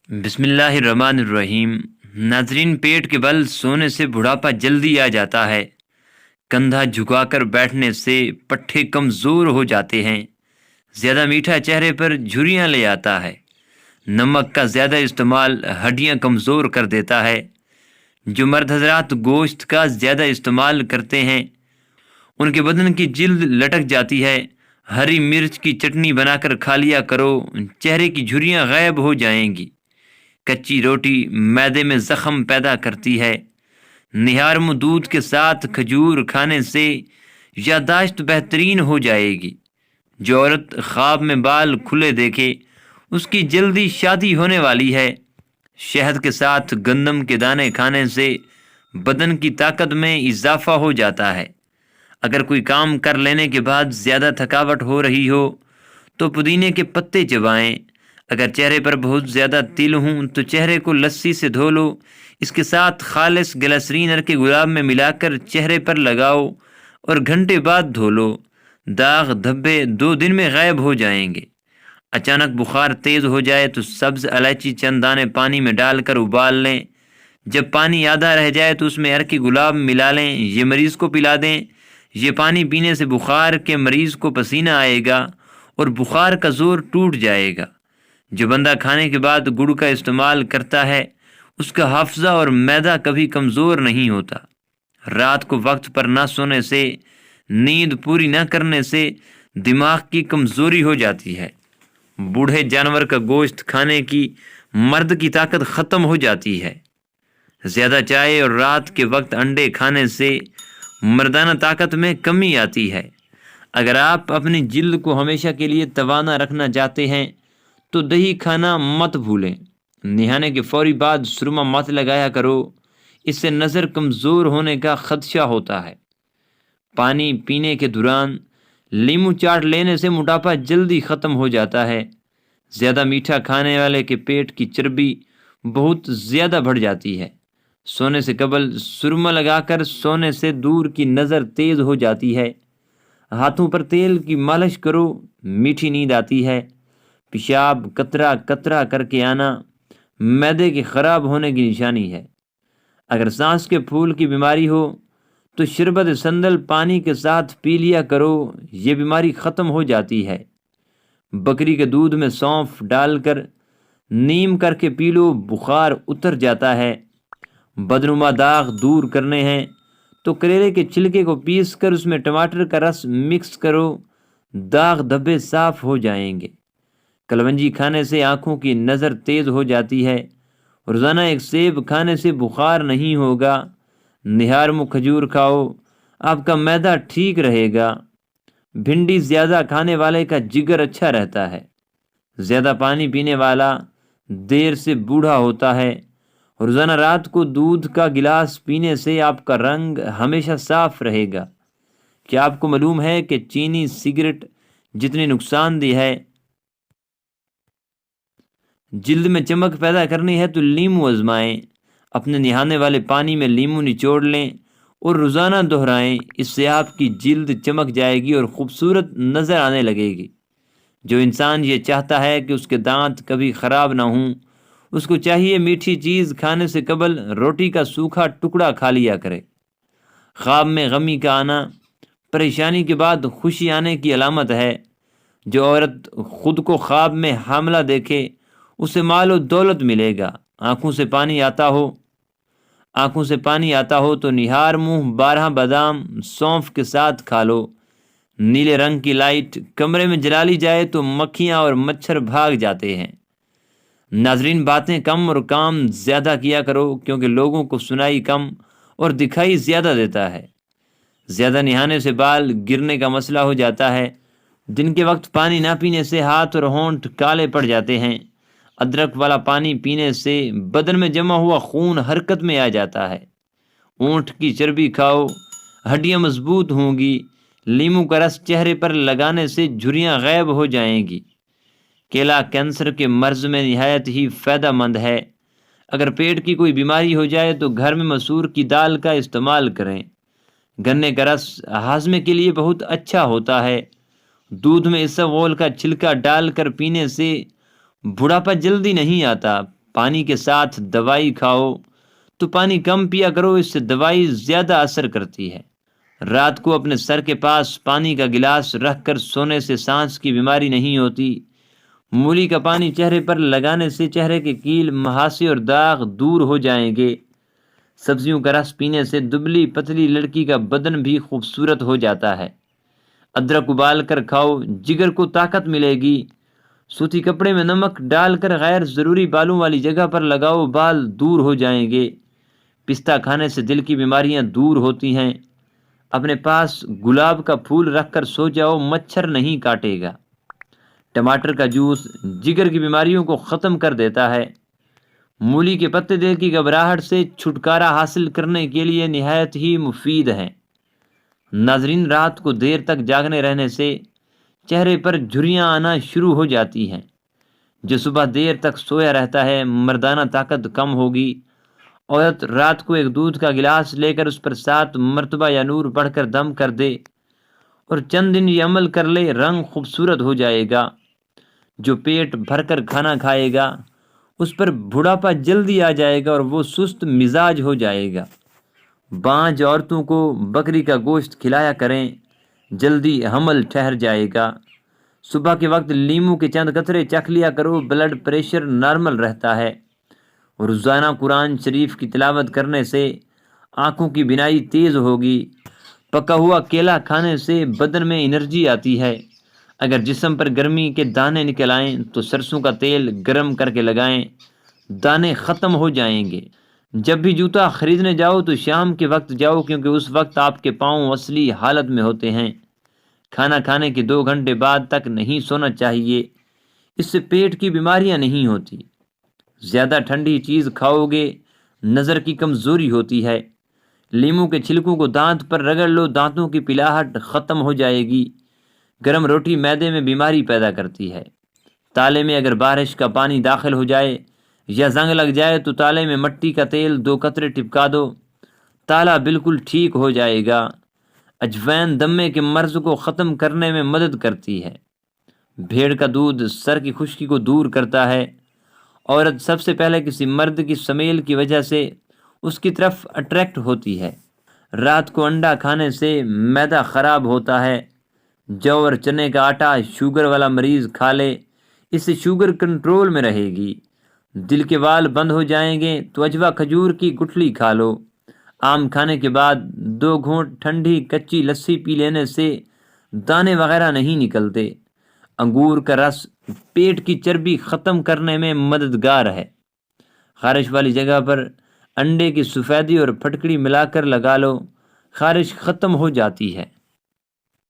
بسم اللہ الرحمن الرحیم۔ ناظرین، پیٹ کے بل سونے سے بڑھاپا جلدی آ جاتا ہے۔ کندھا جھکا کر بیٹھنے سے پٹھے کمزور ہو جاتے ہیں۔ زیادہ میٹھا چہرے پر جھریاں لے آتا ہے۔ نمک کا زیادہ استعمال ہڈیاں کمزور کر دیتا ہے۔ جو مرد حضرات گوشت کا زیادہ استعمال کرتے ہیں ان کے بدن کی جلد لٹک جاتی ہے۔ ہری مرچ کی چٹنی بنا کر کھا لیا کرو، چہرے کی جھریاں غائب ہو جائیں گی۔ کچی روٹی معدے میں زخم پیدا کرتی ہے۔ نہار منہ دودھ کے ساتھ کھجور کھانے سے یادداشت بہترین ہو جائے گی۔ جو عورت خواب میں بال کھلے دیکھے اس کی جلدی شادی ہونے والی ہے۔ شہد کے ساتھ گندم کے دانے کھانے سے بدن کی طاقت میں اضافہ ہو جاتا ہے۔ اگر کوئی کام کر لینے کے بعد زیادہ تھکاوٹ ہو رہی ہو تو پودینے کے پتے چبائیں۔ اگر چہرے پر بہت زیادہ تل ہوں تو چہرے کو لسی سے دھو لو، اس کے ساتھ خالص گلسرین ارک گلاب میں ملا کر چہرے پر لگاؤ اور گھنٹے بعد دھو لو۔ داغ دھبے 2 دن میں غائب ہو جائیں گے۔ اچانک بخار تیز ہو جائے تو سبز الائچی چند دانے پانی میں ڈال کر ابال لیں۔ جب پانی آدھا رہ جائے تو اس میں ارک گلاب ملا لیں، یہ مریض کو پلا دیں۔ یہ پانی پینے سے بخار کے مریض کو پسینہ آئے گا اور بخار کا زور ٹوٹ جائے گا۔ جو بندہ کھانے کے بعد گڑ کا استعمال کرتا ہے اس کا حافظہ اور معدہ کبھی کمزور نہیں ہوتا۔ رات کو وقت پر نہ سونے سے، نیند پوری نہ کرنے سے دماغ کی کمزوری ہو جاتی ہے۔ بوڑھے جانور کا گوشت کھانے کی مرد کی طاقت ختم ہو جاتی ہے۔ زیادہ چائے اور رات کے وقت انڈے کھانے سے مردانہ طاقت میں کمی آتی ہے۔ اگر آپ اپنی جلد کو ہمیشہ کے لیے توانا رکھنا چاہتے ہیں تو دہی کھانا مت بھولیں۔ نہانے کے فوری بعد سرما مت لگایا کرو، اس سے نظر کمزور ہونے کا خدشہ ہوتا ہے۔ پانی پینے کے دوران لیمو چاٹ لینے سے موٹاپا جلدی ختم ہو جاتا ہے۔ زیادہ میٹھا کھانے والے کے پیٹ کی چربی بہت زیادہ بڑھ جاتی ہے۔ سونے سے قبل سرما لگا کر سونے سے دور کی نظر تیز ہو جاتی ہے۔ ہاتھوں پر تیل کی مالش کرو، میٹھی نیند آتی ہے۔ پیشاب قطرہ قطرہ کر کے آنا معدے کے خراب ہونے کی نشانی ہے۔ اگر سانس کے پھول کی بیماری ہو تو شربت سندل پانی کے ساتھ پی لیا کرو، یہ بیماری ختم ہو جاتی ہے۔ بکری کے دودھ میں سونف ڈال کر نیم کر کے پی لو، بخار اتر جاتا ہے۔ بدنما داغ دور کرنے ہیں تو کریلے کے چھلکے کو پیس کر اس میں ٹماٹر کا رس مکس کرو، داغ دھبے صاف ہو جائیں گے۔ کلونجی کھانے سے آنکھوں کی نظر تیز ہو جاتی ہے۔ روزانہ 1 سیب کھانے سے بخار نہیں ہوگا۔ نہار منہ کھجور کھاؤ، آپ کا معدہ ٹھیک رہے گا۔ بھنڈی زیادہ کھانے والے کا جگر اچھا رہتا ہے۔ زیادہ پانی پینے والا دیر سے بوڑھا ہوتا ہے۔ روزانہ رات کو دودھ کا گلاس پینے سے آپ کا رنگ ہمیشہ صاف رہے گا۔ کیا آپ کو معلوم ہے کہ چینی سگریٹ جتنی نقصان دہ ہے؟ جلد میں چمک پیدا کرنی ہے تو لیمو آزمائیں۔ اپنے نہانے والے پانی میں لیمو نچوڑ لیں اور روزانہ دہرائیں، اس سے آپ کی جلد چمک جائے گی اور خوبصورت نظر آنے لگے گی۔ جو انسان یہ چاہتا ہے کہ اس کے دانت کبھی خراب نہ ہوں، اس کو چاہیے میٹھی چیز کھانے سے قبل روٹی کا سوکھا ٹکڑا کھا لیا کرے۔ خواب میں غمی کا آنا پریشانی کے بعد خوشی آنے کی علامت ہے۔ جو عورت خود کو خواب میں حاملہ دیکھے اسے مال و دولت ملے گا۔ آنکھوں سے پانی آتا ہو تو نہار منہ 12 بادام سونف کے ساتھ کھا لو۔ نیلے رنگ کی لائٹ کمرے میں جلا لی جائے تو مکھیاں اور مچھر بھاگ جاتے ہیں۔ ناظرین، باتیں کم اور کام زیادہ کیا کرو، کیونکہ لوگوں کو سنائی کم اور دکھائی زیادہ دیتا ہے۔ زیادہ نہانے سے بال گرنے کا مسئلہ ہو جاتا ہے۔ دن کے وقت پانی نہ پینے سے ہاتھ اور ہونٹ کالے پڑ جاتے ہیں۔ ادرک والا پانی پینے سے بدن میں جمع ہوا خون حرکت میں آ جاتا ہے۔ اونٹ کی چربی کھاؤ، ہڈیاں مضبوط ہوں گی۔ لیمو کا رس چہرے پر لگانے سے جھریاں غائب ہو جائیں گی۔ کیلا کینسر کے مرض میں نہایت ہی فائدہ مند ہے۔ اگر پیٹ کی کوئی بیماری ہو جائے تو گھر میں مسور کی دال کا استعمال کریں۔ گنے کا رس ہاضمے کے لیے بہت اچھا ہوتا ہے۔ دودھ میں اسوول کا چھلکا ڈال کر پینے سے بڑھاپا جلدی نہیں آتا۔ پانی کے ساتھ دوائی کھاؤ تو پانی کم پیا کرو، اس سے دوائی زیادہ اثر کرتی ہے۔ رات کو اپنے سر کے پاس پانی کا گلاس رکھ کر سونے سے سانس کی بیماری نہیں ہوتی۔ مولی کا پانی چہرے پر لگانے سے چہرے کے کیل، مہاسے اور داغ دور ہو جائیں گے۔ سبزیوں کا رس پینے سے دبلی پتلی لڑکی کا بدن بھی خوبصورت ہو جاتا ہے۔ ادرک ابال کر کھاؤ، جگر کو طاقت ملے گی۔ سوتی کپڑے میں نمک ڈال کر غیر ضروری بالوں والی جگہ پر لگاؤ، بال دور ہو جائیں گے۔ پستہ کھانے سے دل کی بیماریاں دور ہوتی ہیں۔ اپنے پاس گلاب کا پھول رکھ کر سو جاؤ، مچھر نہیں کاٹے گا۔ ٹماٹر کا جوس جگر کی بیماریوں کو ختم کر دیتا ہے۔ مولی کے پتے دل کی گھبراہٹ سے چھٹکارا حاصل کرنے کے لیے نہایت ہی مفید ہیں۔ ناظرین، رات کو دیر تک جاگنے رہنے سے چہرے پر جھریاں آنا شروع ہو جاتی ہیں۔ جو صبح دیر تک سویا رہتا ہے، مردانہ طاقت کم ہوگی۔ عورت رات کو ایک دودھ کا گلاس لے کر اس پر 7 مرتبہ یا نور پڑھ کر دم کر دے اور چند دن یہ عمل کر لے، رنگ خوبصورت ہو جائے گا۔ جو پیٹ بھر کر کھانا کھائے گا اس پر بڑھاپا جلدی آ جائے گا اور وہ سست مزاج ہو جائے گا۔ بانجھ عورتوں کو بکری کا گوشت کھلایا کریں، جلدی حمل ٹھہر جائے گا۔ صبح کے وقت لیموں کے چند قطرے چکھ لیا کرو، بلڈ پریشر نارمل رہتا ہے۔ روزانہ قرآن شریف کی تلاوت کرنے سے آنکھوں کی بینائی تیز ہوگی۔ پکا ہوا کیلا کھانے سے بدن میں انرجی آتی ہے۔ اگر جسم پر گرمی کے دانے نکل آئیں تو سرسوں کا تیل گرم کر کے لگائیں، دانے ختم ہو جائیں گے۔ جب بھی جوتا خریدنے جاؤ تو شام کے وقت جاؤ، کیونکہ اس وقت آپ کے پاؤں اصلی حالت میں ہوتے ہیں۔ کھانا کھانے کے 2 گھنٹے بعد تک نہیں سونا چاہیے، اس سے پیٹ کی بیماریاں نہیں ہوتی۔ زیادہ ٹھنڈی چیز کھاؤ گے نظر کی کمزوری ہوتی ہے۔ لیموں کے چھلکوں کو دانت پر رگڑ لو، دانتوں کی پلاہٹ ختم ہو جائے گی۔ گرم روٹی معدے میں بیماری پیدا کرتی ہے۔ تالے میں اگر بارش کا پانی داخل ہو جائے یا زنگ لگ جائے تو تالے میں مٹی کا تیل 2 قطرے ٹپکا دو، تالا بالکل ٹھیک ہو جائے گا۔ اجوین دمے کے مرض کو ختم کرنے میں مدد کرتی ہے۔ بھیڑ کا دودھ سر کی خشکی کو دور کرتا ہے۔ عورت سب سے پہلے کسی مرد کی سمیل کی وجہ سے اس کی طرف اٹریکٹ ہوتی ہے۔ رات کو انڈا کھانے سے معدہ خراب ہوتا ہے۔ جو اور چنے کا آٹا شوگر والا مریض کھا لے، اس سے شوگر کنٹرول میں رہے گی۔ دل کے وال بند ہو جائیں گے تو اجوا کھجور کی گٹھلی کھا لو۔ آم کھانے کے بعد 2 گھونٹ ٹھنڈی کچی لسی پی لینے سے دانے وغیرہ نہیں نکلتے۔ انگور کا رس پیٹ کی چربی ختم کرنے میں مددگار ہے۔ خارش والی جگہ پر انڈے کی سفیدی اور پھٹکڑی ملا کر لگا لو، خارش ختم ہو جاتی ہے۔